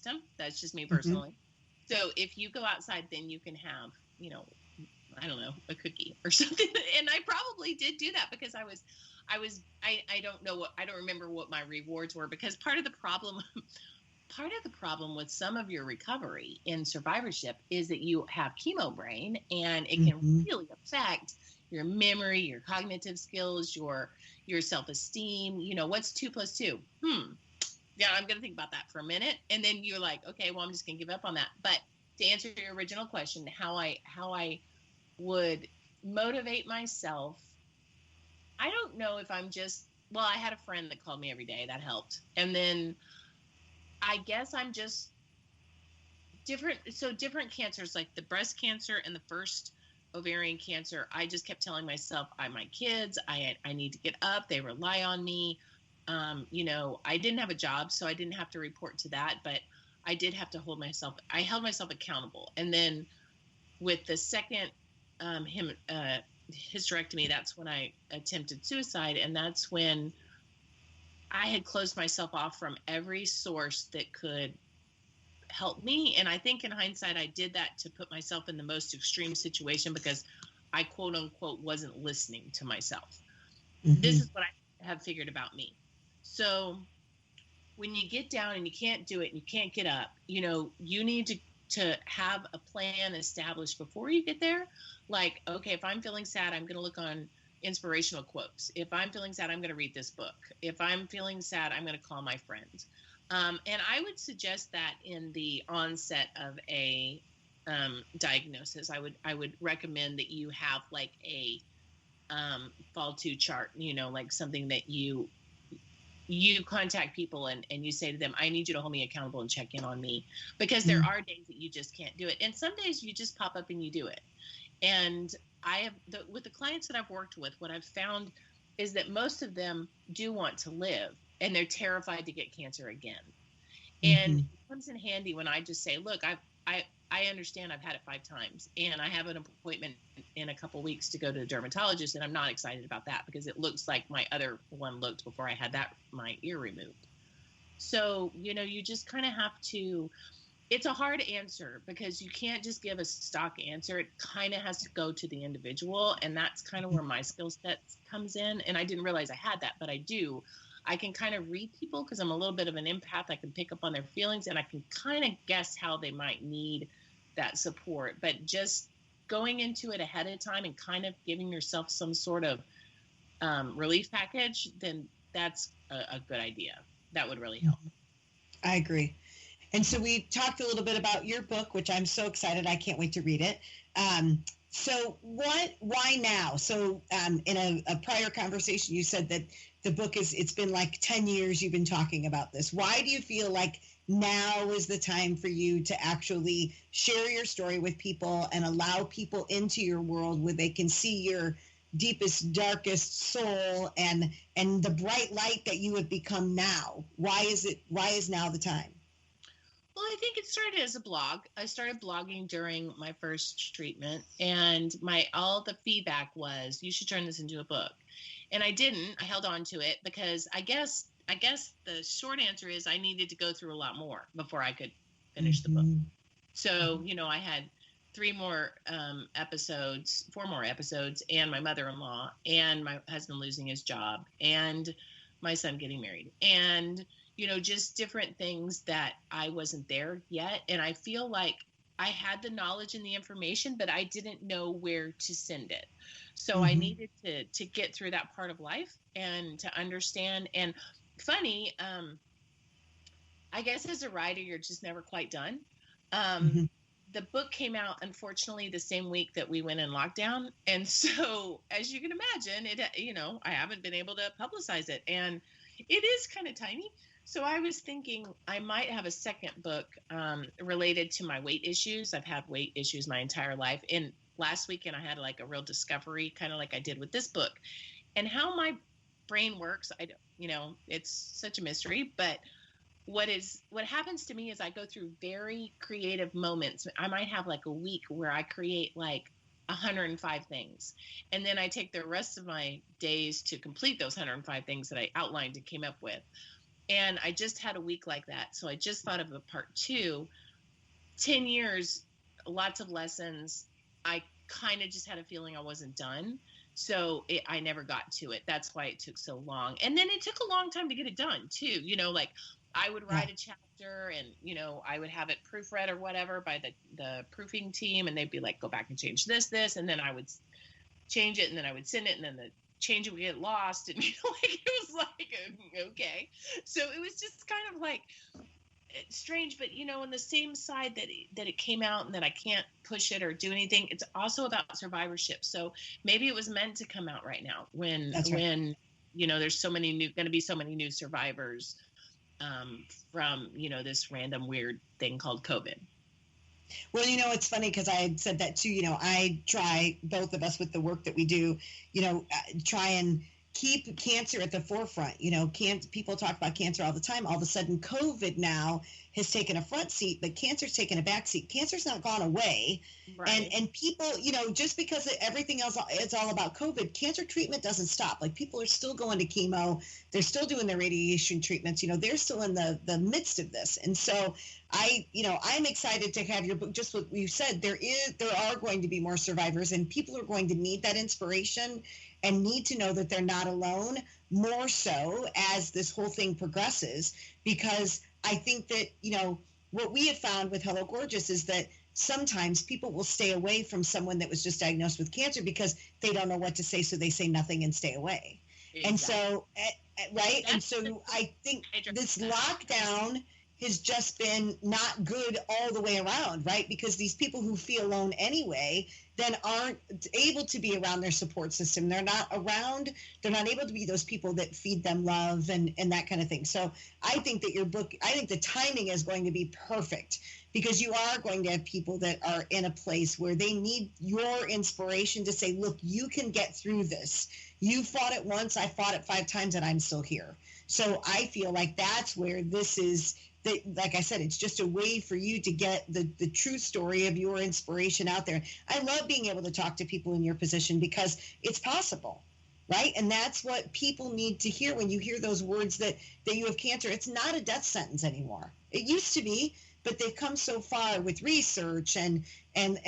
system. That's just me Mm-hmm. personally. So if you go outside, then you can have, I don't know, a cookie or something. And I probably did do that because I don't know I don't remember what my rewards were, because part of the problem with some of your recovery in survivorship is that you have chemo brain, and it can Mm-hmm. really affect your memory, your cognitive skills, your self-esteem. What's 2 plus 2? Yeah, I'm going to think about that for a minute. And then you're like, okay, well, I'm just going to give up on that. But to answer your original question, how I would motivate myself, I don't know if I had a friend that called me every day. That helped. And then I guess I'm just different. So different cancers, like the breast cancer and the first ovarian cancer, I just kept telling myself, my kids, I need to get up. They rely on me. I didn't have a job, so I didn't have to report to that, but I did have to I held myself accountable. And then with the second hysterectomy, that's when I attempted suicide. And that's when I had closed myself off from every source that could help me. And I think in hindsight, I did that to put myself in the most extreme situation, because I quote unquote wasn't listening to myself. Mm-hmm. This is what I have figured about me. So when you get down and you can't do it and you can't get up, you need to have a plan established before you get there. Like, okay, if I'm feeling sad, I'm going to look on inspirational quotes. If I'm feeling sad, I'm going to read this book. If I'm feeling sad, I'm going to call my friends. And I would suggest that in the onset of a diagnosis, I would recommend that you have like a fall to chart, like something that you contact people and you say to them, I need you to hold me accountable and check in on me, because there are days that you just can't do it. And some days you just pop up and you do it. And with the clients that I've worked with, what I've found is that most of them do want to live, and they're terrified to get cancer again. And it comes in handy when I just say, look, I understand I've had it 5 times, and I have an appointment in a couple weeks to go to the dermatologist, and I'm not excited about that because it looks like my other one looked before I had my ear removed. So, you just kind of have to, it's a hard answer because you can't just give a stock answer. It kind of has to go to the individual, and that's kind of where my skill set comes in. And I didn't realize I had that, but I do. I can kind of read people because I'm a little bit of an empath. I can pick up on their feelings, and I can kind of guess how they might need that support. But just going into it ahead of time and kind of giving yourself some sort of relief package, then that's a good idea. That would really help. I agree. And so we talked a little bit about your book, which I'm so excited. I can't wait to read it. So why now? So in a prior conversation, you said that the book it's been like 10 years you've been talking about this. Why do you feel like now is the time for you to actually share your story with people and allow people into your world where they can see your deepest, darkest soul and the bright light that you have become now? Why is now the time? Well, I think it started as a blog. I started blogging during my first treatment, and all the feedback was, you should turn this into a book. And I didn't. I held on to it because I guess the short answer is I needed to go through a lot more before I could finish the book. So, I had 4 more episodes, and my mother-in-law, and my husband losing his job, and my son getting married, and just different things that I wasn't there yet. And I feel like I had the knowledge and the information, but I didn't know where to send it. So I needed to get through that part of life and to understand. And funny, I guess as a writer, you're just never quite done. The book came out, unfortunately, the same week that we went in lockdown. And so, as you can imagine, I haven't been able to publicize it. And it is kind of tiny. So I was thinking I might have a second book related to my weight issues. I've had weight issues my entire life. And last weekend I had like a real discovery, kind of like I did with this book. And how my brain works, it's such a mystery. But what happens to me is I go through very creative moments. I might have like a week where I create like 105 things. And then I take the rest of my days to complete those 105 things that I outlined and came up with. And I just had a week like that. So I just thought of a part 2. 10 years, lots of lessons. I kind of just had a feeling I wasn't done. So I never got to it. That's why it took so long. And then it took a long time to get it done too. Like I would write a chapter and, I would have it proofread or whatever by the proofing team. And they'd be like, go back and change this. And then I would change it and then I would send it and then the change it would get lost. And, it was like, okay. So it was just kind of like, strange, but on the same side that it came out and that I can't push it or do anything, it's also about survivorship. So maybe it was meant to come out right now when there's going to be so many new survivors from this random weird thing called COVID. Well, it's funny because I had said that too. I try, both of us with the work that we do, try and keep cancer at the forefront. People talk about cancer all the time. All of a sudden, COVID now has taken a front seat, but cancer's taken a back seat. Cancer's not gone away. Right. And people, just because everything else is all about COVID, cancer treatment doesn't stop. Like, people are still going to chemo. They're still doing their radiation treatments. They're still in the midst of this. And so I'm excited to have your book. Just what you said, there are going to be more survivors, and people are going to need that inspiration and need to know that they're not alone, more so as this whole thing progresses. Because I think that, what we have found with Hello Gorgeous is that sometimes people will stay away from someone that was just diagnosed with cancer because they don't know what to say, so they say nothing and stay away. Exactly. And so, right? And so I think this lockdown has just been not good all the way around, right? Because these people who feel alone anyway then aren't able to be around their support system. They're not able to be those people that feed them love and that kind of thing. So I think that your book, I think the timing is going to be perfect, because you are going to have people that are in a place where they need your inspiration to say, look, you can get through this. You fought it once, I fought it 5 times, and I'm still here. So I feel like that's where this is. Like I said, it's just a way for you to get the true story of your inspiration out there. I love being able to talk to people in your position because it's possible, right? And that's what people need to hear when you hear those words that you have cancer. It's not a death sentence anymore. It used to be, but they've come so far with research and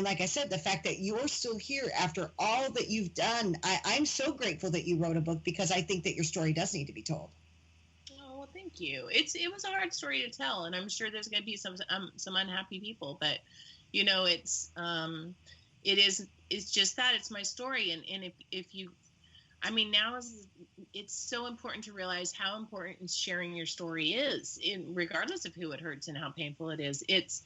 like I said, the fact that you're still here after all that you've done. I'm so grateful that you wrote a book, because I think that your story does need to be told. Thank you. It was a hard story to tell, and I'm sure there's going to be some unhappy people, but it's just that it's my story, and if you, now it's so important to realize how important sharing your story is, regardless of who it hurts and how painful it is. It's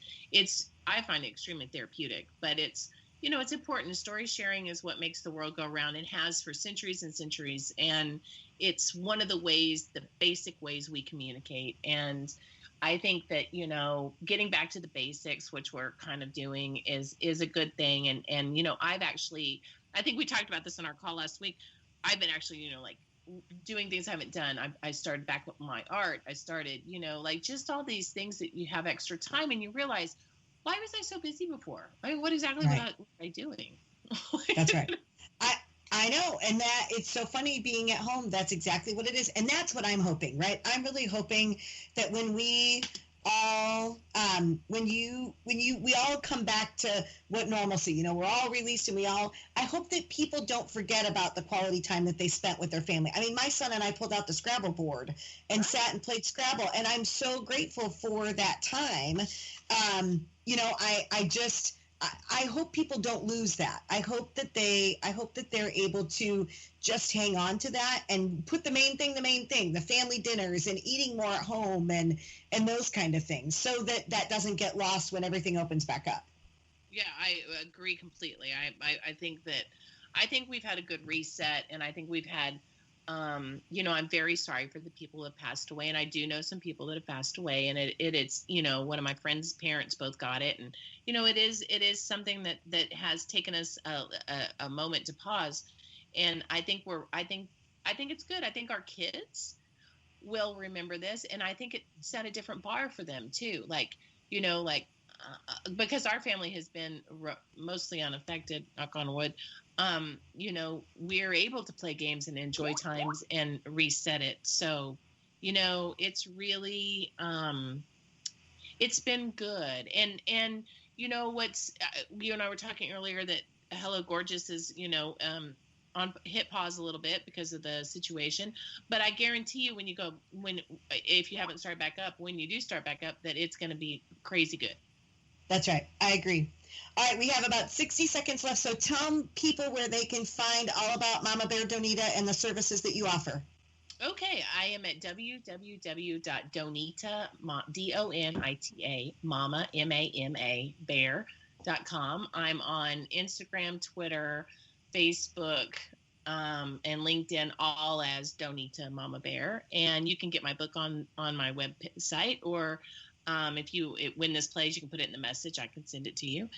I find it extremely therapeutic, but it's important. Story sharing is what makes the world go round, and has for centuries and centuries. And it's one of the basic ways we communicate. And I think that, getting back to the basics, which we're kind of doing, is a good thing. And I think we talked about this in our call last week. I've been actually, doing things I haven't done. I started back with my art. I started, just all these things that you have extra time, and you realize, why was I so busy before? What exactly was I doing? That's right. I know. And that it's so funny being at home. That's exactly what it is. And that's what I'm hoping, right? I'm really hoping that when we all, we all come back to what normalcy, we're all released, and I hope that people don't forget about the quality time that they spent with their family. My son and I pulled out the Scrabble board and sat and played Scrabble. And I'm so grateful for that time. I hope people don't lose that. I hope that they're able to just hang on to that and put the main thing, the family dinners and eating more at home and those kind of things, so that doesn't get lost when everything opens back up. Yeah, I agree completely. I think we've had a good reset, and I think we've had, I'm very sorry for the people who have passed away, and I do know some people that have passed away, and it's, one of my friends' parents both got it, and, it is something that has taken us a moment to pause. And I think it's good. I think our kids will remember this, and I think it set a different bar for them too. Because our family has been mostly unaffected, knock on wood. We're able to play games and enjoy times and reset it. So, It's really, it's been good. And you and I were talking earlier that Hello Gorgeous is, on hit pause a little bit because of the situation, but I guarantee you if you haven't started back up, when you do start back up, that it's going to be crazy good. That's right. I agree. All right, we have about 60 seconds left, so tell people where they can find all about Mama Bear Donita and the services that you offer. Okay, I am at www.donita, Donita, Mama, MAMA, bear.com. I'm on Instagram, Twitter, Facebook, and LinkedIn, all as Donita Mama Bear. And you can get my book on my website, or when this plays, you can put it in the message. I can send it to you.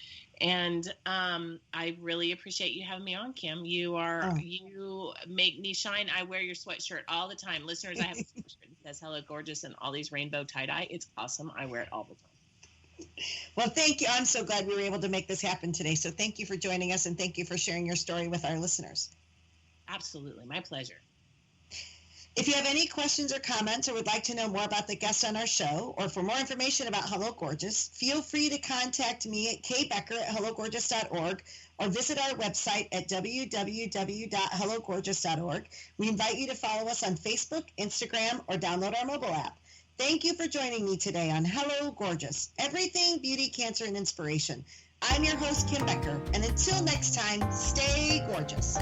And I really appreciate you having me on, Kim. You make me shine. I wear your sweatshirt all the time. Listeners, I have a sweatshirt that says Hello Gorgeous and all these rainbow tie-dye. It's awesome. I wear it all the time. Well, thank you. I'm so glad we were able to make this happen today. So thank you for joining us, and thank you for sharing your story with our listeners. Absolutely. My pleasure. If you have any questions or comments, or would like to know more about the guests on our show, or for more information about Hello Gorgeous, feel free to contact me at kbecker@hellogorgeous.org, or visit our website at www.hellogorgeous.org. We invite you to follow us on Facebook, Instagram, or download our mobile app. Thank you for joining me today on Hello Gorgeous, Everything Beauty, Cancer, and Inspiration. I'm your host, Kim Becker, and until next time, stay gorgeous.